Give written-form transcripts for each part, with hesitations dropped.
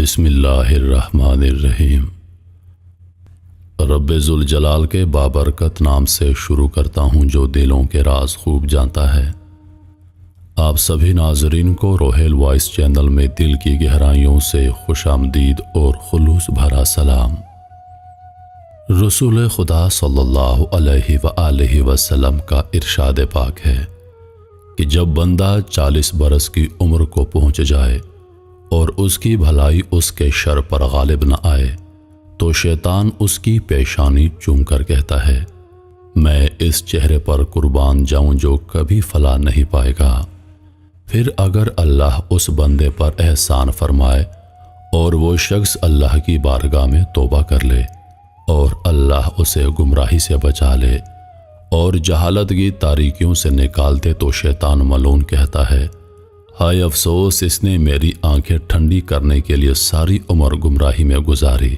بسم اللہ الرحمن الرحیم۔ رب ذوالجلال کے بابرکت نام سے شروع کرتا ہوں جو دلوں کے راز خوب جانتا ہے۔ آپ سبھی ناظرین کو روحیل وائس چینل میں دل کی گہرائیوں سے خوش آمدید اور خلوص بھرا سلام۔ رسول خدا صلی اللہ علیہ وآلہ وسلم کا ارشاد پاک ہے کہ جب بندہ 40 برس کی عمر کو پہنچ جائے اور اس کی بھلائی اس کے شر پر غالب نہ آئے تو شیطان اس کی پیشانی چوم کر کہتا ہے، میں اس چہرے پر قربان جاؤں جو کبھی فلاح نہیں پائے گا۔ پھر اگر اللہ اس بندے پر احسان فرمائے اور وہ شخص اللہ کی بارگاہ میں توبہ کر لے اور اللہ اسے گمراہی سے بچا لے اور جہالت کی تاریکیوں سے نکال دے تو شیطان ملعون کہتا ہے، ہائے افسوس، اس نے میری آنکھیں ٹھنڈی کرنے کے لیے ساری عمر گمراہی میں گزاری۔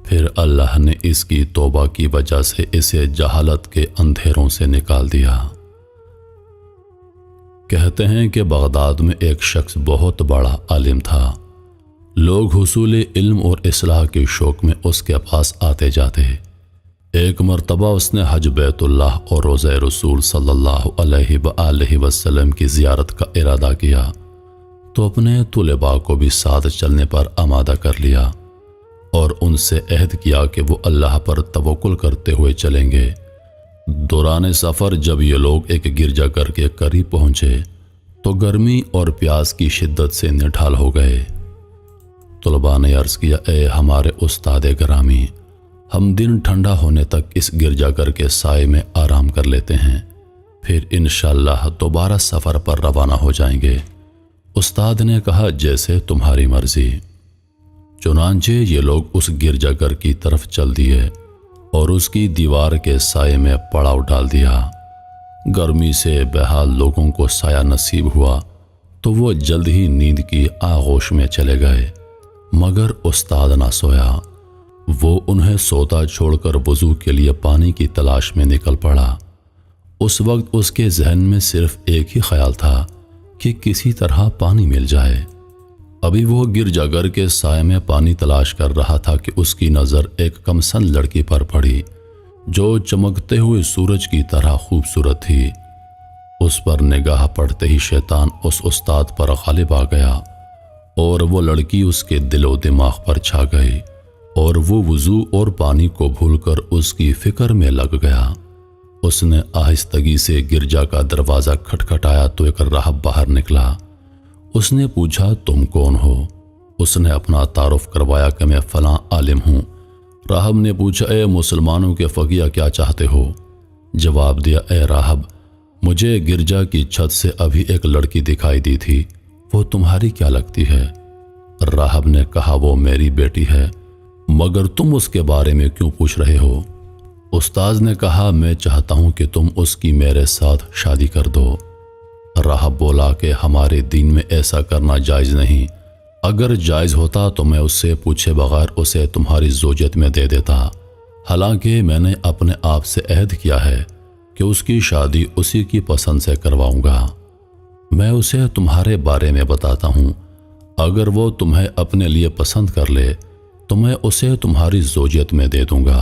پھر اللہ نے اس کی توبہ کی وجہ سے اسے جہالت کے اندھیروں سے نکال دیا۔ کہتے ہیں کہ بغداد میں ایک شخص بہت بڑا عالم تھا۔ لوگ حصول علم اور اصلاح کے شوق میں اس کے پاس آتے جاتے۔ ایک مرتبہ اس نے حج بیت اللہ اور روضہ رسول صلی اللہ علیہ وآلہ وسلم کی زیارت کا ارادہ کیا تو اپنے طلباء کو بھی ساتھ چلنے پر آمادہ کر لیا اور ان سے عہد کیا کہ وہ اللہ پر توکل کرتے ہوئے چلیں گے۔ دوران سفر جب یہ لوگ ایک گرجا گھر کے قریب پہنچے تو گرمی اور پیاس کی شدت سے نڈھال ہو گئے۔ طلباء نے عرض کیا، اے ہمارے استاد گرامی، ہم دن ٹھنڈا ہونے تک اس گرجا گھر کے سائے میں آرام کر لیتے ہیں، پھر انشاءاللہ دوبارہ سفر پر روانہ ہو جائیں گے۔ استاد نے کہا، جیسے تمہاری مرضی۔ چنانچہ یہ لوگ اس گرجا گھر کی طرف چل دیے اور اس کی دیوار کے سائے میں پڑاؤ ڈال دیا۔ گرمی سے بحال لوگوں کو سایہ نصیب ہوا تو وہ جلد ہی نیند کی آغوش میں چلے گئے، مگر استاد نہ سویا۔ وہ انہیں سوتا چھوڑ کر وضو کے لیے پانی کی تلاش میں نکل پڑا۔ اس وقت اس کے ذہن میں صرف ایک ہی خیال تھا کہ کسی طرح پانی مل جائے۔ ابھی وہ گرجا گھر کے سائے میں پانی تلاش کر رہا تھا کہ اس کی نظر ایک کمسن لڑکی پر پڑی جو چمکتے ہوئے سورج کی طرح خوبصورت تھی۔ اس پر نگاہ پڑتے ہی شیطان اس استاد پر غالب آ گیا اور وہ لڑکی اس کے دل و دماغ پر چھا گئی اور وہ وضو اور پانی کو بھول کر اس کی فکر میں لگ گیا۔ اس نے آہستگی سے گرجا کا دروازہ کھٹکھٹایا تو ایک راہب باہر نکلا۔ اس نے پوچھا، تم کون ہو؟ اس نے اپنا تعارف کروایا کہ میں فلاں عالم ہوں۔ راہب نے پوچھا، اے مسلمانوں کے فقیہ کیا چاہتے ہو؟ جواب دیا، اے راہب، مجھے گرجا کی چھت سے ابھی ایک لڑکی دکھائی دی تھی، وہ تمہاری کیا لگتی ہے؟ راہب نے کہا، وہ میری بیٹی ہے، مگر تم اس کے بارے میں کیوں پوچھ رہے ہو؟ استاذ نے کہا، میں چاہتا ہوں کہ تم اس کی میرے ساتھ شادی کر دو۔ راہب بولا کہ ہمارے دین میں ایسا کرنا جائز نہیں، اگر جائز ہوتا تو میں اس سے پوچھے بغیر اسے تمہاری زوجیت میں دے دیتا، حالانکہ میں نے اپنے آپ سے عہد کیا ہے کہ اس کی شادی اسی کی پسند سے کرواؤں گا۔ میں اسے تمہارے بارے میں بتاتا ہوں، اگر وہ تمہیں اپنے لیے پسند کر لے تو میں اسے تمہاری زوجیت میں دے دوں گا۔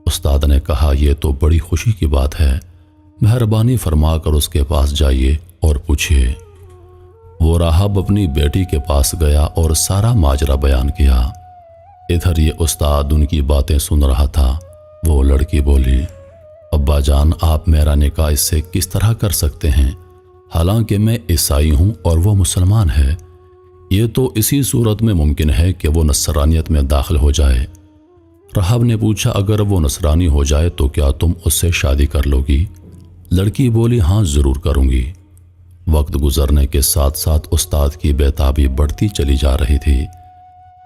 استاد نے کہا، یہ تو بڑی خوشی کی بات ہے، مہربانی فرما کر اس کے پاس جائیے اور پوچھیے۔ وہ راہب اپنی بیٹی کے پاس گیا اور سارا ماجرا بیان کیا۔ ادھر یہ استاد ان کی باتیں سن رہا تھا۔ وہ لڑکی بولی، ابا جان، آپ میرا نکاح اس سے کس طرح کر سکتے ہیں، حالانکہ میں عیسائی ہوں اور وہ مسلمان ہے؟ یہ تو اسی صورت میں ممکن ہے کہ وہ نصرانیت میں داخل ہو جائے۔ راہب نے پوچھا، اگر وہ نصرانی ہو جائے تو کیا تم اس سے شادی کر لو گی؟ لڑکی بولی، ہاں ضرور کروں گی۔ وقت گزرنے کے ساتھ ساتھ استاد کی بے-تابی بڑھتی چلی جا رہی تھی۔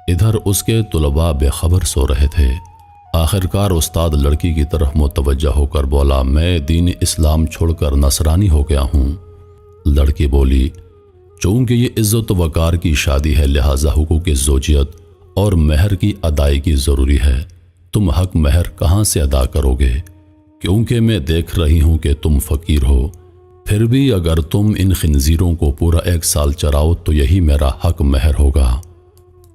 ادھر اس کے طلباء بے خبر سو رہے تھے۔ آخرکار استاد لڑکی کی طرف متوجہ ہو کر بولا، میں دین اسلام چھوڑ کر نصرانی ہو گیا ہوں۔ لڑکی بولی، چونکہ یہ عزت و وقار کی شادی ہے لہٰذا حقوق زوجیت اور مہر کی ادائیگی ضروری ہے۔ تم حق مہر کہاں سے ادا کرو گے؟ کیونکہ میں دیکھ رہی ہوں کہ تم فقیر ہو، پھر بھی اگر تم ان خنزیروں کو پورا 1 سال چراؤ تو یہی میرا حق مہر ہوگا۔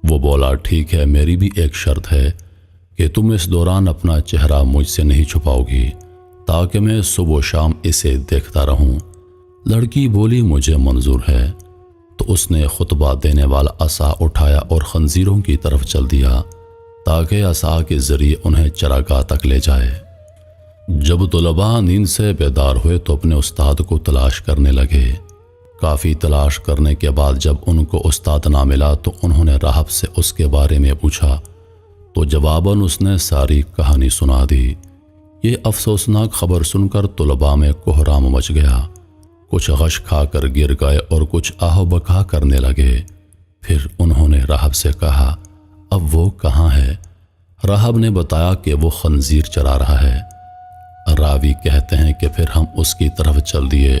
وہ بولا ٹھیک ہے، میری بھی ایک شرط ہے کہ تم اس دوران اپنا چہرہ مجھ سے نہیں چھپاؤ گی تاکہ میں صبح و شام اسے دیکھتا رہوں۔ لڑکی بولی مجھے منظور ہے، تو اس نے خطبہ دینے والا عصا اٹھایا اور خنزیروں کی طرف چل دیا تاکہ عصا کے ذریعے انہیں چراگاہ تک لے جائے۔ جب طلباء نیند سے بیدار ہوئے تو اپنے استاد کو تلاش کرنے لگے۔ کافی تلاش کرنے کے بعد جب ان کو استاد نہ ملا تو انہوں نے راہب سے اس کے بارے میں پوچھا تو جواباً اس نے ساری کہانی سنا دی۔ یہ افسوسناک خبر سن کر طلباء میں کوہرام مچ گیا۔ کچھ غش کھا کر گر گئے اور کچھ آہ و بکا کرنے لگے۔ پھر انہوں نے راہب سے کہا اب وہ کہاں ہے؟ راہب نے بتایا کہ وہ خنزیر چرا رہا ہے۔ راوی کہتے ہیں کہ پھر ہم اس کی طرف چل دیے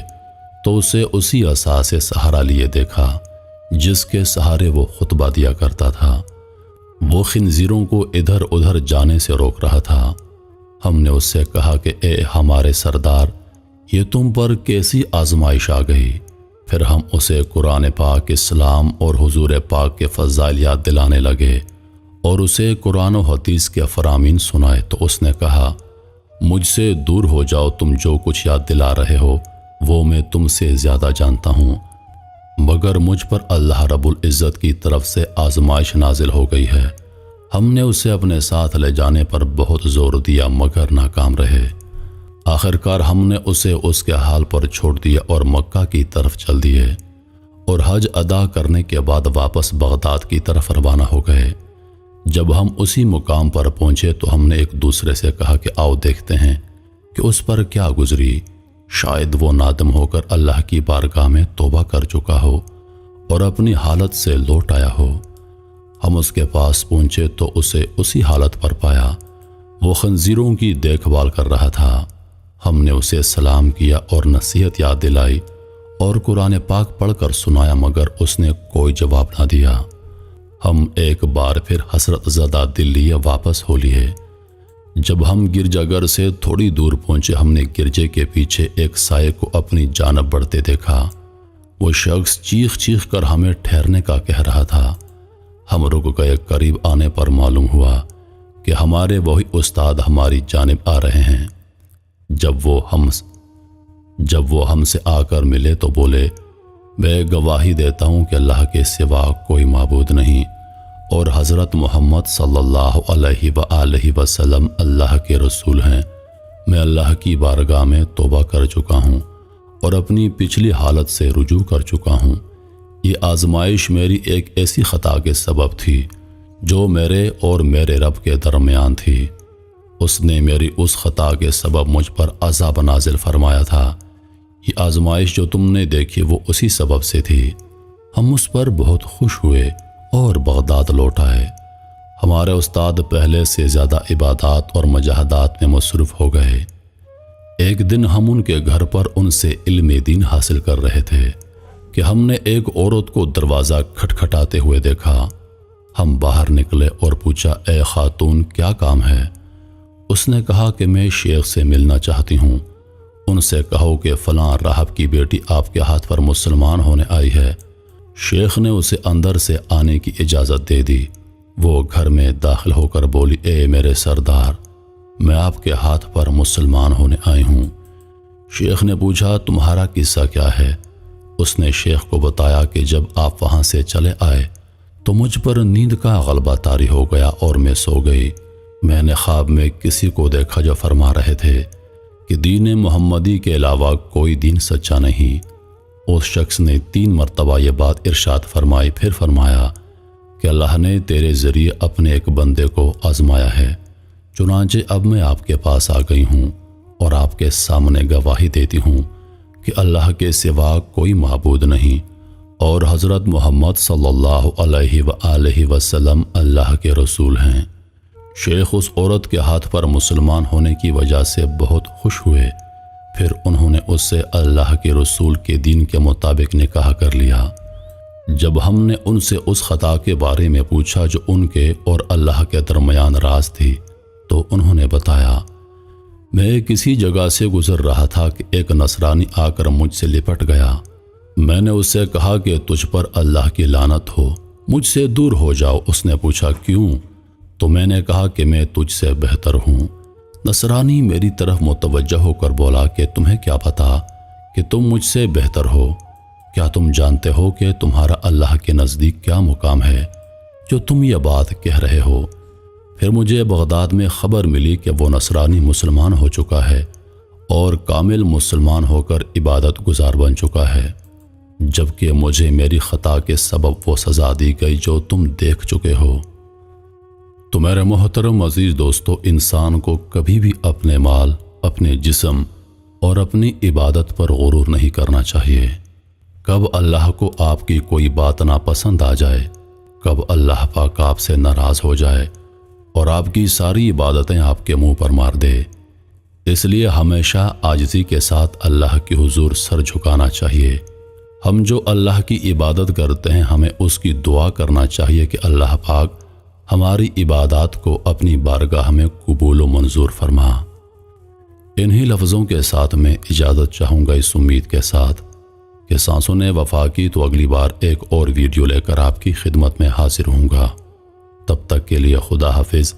تو اسے اسی عصا سے سہارا لیے دیکھا جس کے سہارے وہ خطبہ دیا کرتا تھا۔ وہ خنزیروں کو ادھر ادھر جانے سے روک رہا تھا۔ ہم نے اس سے کہا کہ اے ہمارے سردار، یہ تم پر کیسی آزمائش آ گئی؟ پھر ہم اسے قرآن پاک، اسلام اور حضور پاک کے فضائل یاد دلانے لگے اور اسے قرآن و حدیث کے فرامین سنائے تو اس نے کہا مجھ سے دور ہو جاؤ، تم جو کچھ یاد دلا رہے ہو وہ میں تم سے زیادہ جانتا ہوں، مگر مجھ پر اللہ رب العزت کی طرف سے آزمائش نازل ہو گئی ہے۔ ہم نے اسے اپنے ساتھ لے جانے پر بہت زور دیا مگر ناکام رہے۔ آخرکار ہم نے اسے اس کے حال پر چھوڑ دیا اور مکہ کی طرف چل دیے اور حج ادا کرنے کے بعد واپس بغداد کی طرف روانہ ہو گئے۔ جب ہم اسی مقام پر پہنچے تو ہم نے ایک دوسرے سے کہا کہ آؤ دیکھتے ہیں کہ اس پر کیا گزری، شاید وہ نادم ہو کر اللہ کی بارگاہ میں توبہ کر چکا ہو اور اپنی حالت سے لوٹ آیا ہو۔ ہم اس کے پاس پہنچے تو اسے اسی حالت پر پایا، وہ خنزیروں کی دیکھ بھال کر رہا تھا۔ ہم نے اسے سلام کیا اور نصیحت یاد دلائی اور قرآن پاک پڑھ کر سنایا مگر اس نے کوئی جواب نہ دیا۔ ہم ایک بار پھر حسرت زدہ دل لیے واپس ہو لیے۔ جب ہم گرجا گھر سے تھوڑی دور پہنچے ہم نے گرجے کے پیچھے ایک سائے کو اپنی جانب بڑھتے دیکھا۔ وہ شخص چیخ چیخ کر ہمیں ٹھہرنے کا کہہ رہا تھا۔ ہم رک گئے، قریب آنے پر معلوم ہوا کہ ہمارے وہی استاد ہماری جانب آ رہے ہیں۔ جب وہ ہم سے آ کر ملے تو بولے میں گواہی دیتا ہوں کہ اللہ کے سوا کوئی معبود نہیں اور حضرت محمد صلی اللہ علیہ وآلہ وسلم اللہ کے رسول ہیں۔ میں اللہ کی بارگاہ میں توبہ کر چکا ہوں اور اپنی پچھلی حالت سے رجوع کر چکا ہوں۔ یہ آزمائش میری ایک ایسی خطا کے سبب تھی جو میرے اور میرے رب کے درمیان تھی۔ اس نے میری اس خطا کے سبب مجھ پر عذاب نازل فرمایا تھا۔ یہ آزمائش جو تم نے دیکھی وہ اسی سبب سے تھی۔ ہم اس پر بہت خوش ہوئے اور بغداد لوٹ آئے۔ ہمارے استاد پہلے سے زیادہ عبادات اور مجاہدات میں مصروف ہو گئے۔ ایک دن ہم ان کے گھر پر ان سے علم دین حاصل کر رہے تھے کہ ہم نے ایک عورت کو دروازہ کھٹکھٹاتے ہوئے دیکھا۔ ہم باہر نکلے اور پوچھا اے خاتون کیا کام ہے؟ اس نے کہا کہ میں شیخ سے ملنا چاہتی ہوں، ان سے کہو کہ فلاں راہب کی بیٹی آپ کے ہاتھ پر مسلمان ہونے آئی ہے۔ شیخ نے اسے اندر سے آنے کی اجازت دے دی۔ وہ گھر میں داخل ہو کر بولی اے میرے سردار، میں آپ کے ہاتھ پر مسلمان ہونے آئی ہوں۔ شیخ نے پوچھا تمہارا قصہ کیا ہے؟ اس نے شیخ کو بتایا کہ جب آپ وہاں سے چلے آئے تو مجھ پر نیند کا غلبہ طاری ہو گیا اور میں سو گئی۔ میں نے خواب میں کسی کو دیکھا جو فرما رہے تھے کہ دین محمدی کے علاوہ کوئی دین سچا نہیں۔ اس شخص نے 3 مرتبہ یہ بات ارشاد فرمائی، پھر فرمایا کہ اللہ نے تیرے ذریعے اپنے ایک بندے کو آزمایا ہے، چنانچہ اب میں آپ کے پاس آ گئی ہوں اور آپ کے سامنے گواہی دیتی ہوں کہ اللہ کے سوا کوئی معبود نہیں اور حضرت محمد صلی اللہ علیہ وآلہ وسلم اللہ کے رسول ہیں۔ شیخ اس عورت کے ہاتھ پر مسلمان ہونے کی وجہ سے بہت خوش ہوئے۔ پھر انہوں نے اس سے اللہ کے رسول کے دین کے مطابق نکاح کر لیا۔ جب ہم نے ان سے اس خطا کے بارے میں پوچھا جو ان کے اور اللہ کے درمیان راز تھی تو انہوں نے بتایا میں کسی جگہ سے گزر رہا تھا کہ ایک نصرانی آ کر مجھ سے لپٹ گیا۔ میں نے اس سے کہا کہ تجھ پر اللہ کی لعنت ہو، مجھ سے دور ہو جاؤ۔ اس نے پوچھا کیوں؟ تو میں نے کہا کہ میں تجھ سے بہتر ہوں۔ نصرانی میری طرف متوجہ ہو کر بولا کہ تمہیں کیا پتا کہ تم مجھ سے بہتر ہو؟ کیا تم جانتے ہو کہ تمہارا اللہ کے نزدیک کیا مقام ہے جو تم یہ بات کہہ رہے ہو؟ پھر مجھے بغداد میں خبر ملی کہ وہ نصرانی مسلمان ہو چکا ہے اور کامل مسلمان ہو کر عبادت گزار بن چکا ہے، جبکہ مجھے میری خطا کے سبب وہ سزا دی گئی جو تم دیکھ چکے ہو۔ تو میرے محترم عزیز دوستو، انسان کو کبھی بھی اپنے مال، اپنے جسم اور اپنی عبادت پر غرور نہیں کرنا چاہیے۔ کب اللہ کو آپ کی کوئی بات ناپسند آ جائے، کب اللہ پاک آپ سے ناراض ہو جائے اور آپ کی ساری عبادتیں آپ کے منہ پر مار دے۔ اس لیے ہمیشہ عاجزی کے ساتھ اللہ کے حضور سر جھکانا چاہیے۔ ہم جو اللہ کی عبادت کرتے ہیں، ہمیں اس کی دعا کرنا چاہیے کہ اللہ پاک ہماری عبادات کو اپنی بارگاہ میں قبول و منظور فرما۔ انہی لفظوں کے ساتھ میں اجازت چاہوں گا، اس امید کے ساتھ کہ سانسوں نے وفا کی تو اگلی بار ایک اور ویڈیو لے کر آپ کی خدمت میں حاضر ہوں گا۔ تب تک کے لیے خدا حافظ۔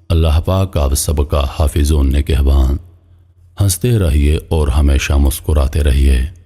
اللہ پاک آپ سب کا حافظ و نگہبان۔ ہنستے رہیے اور ہمیشہ مسکراتے رہیے۔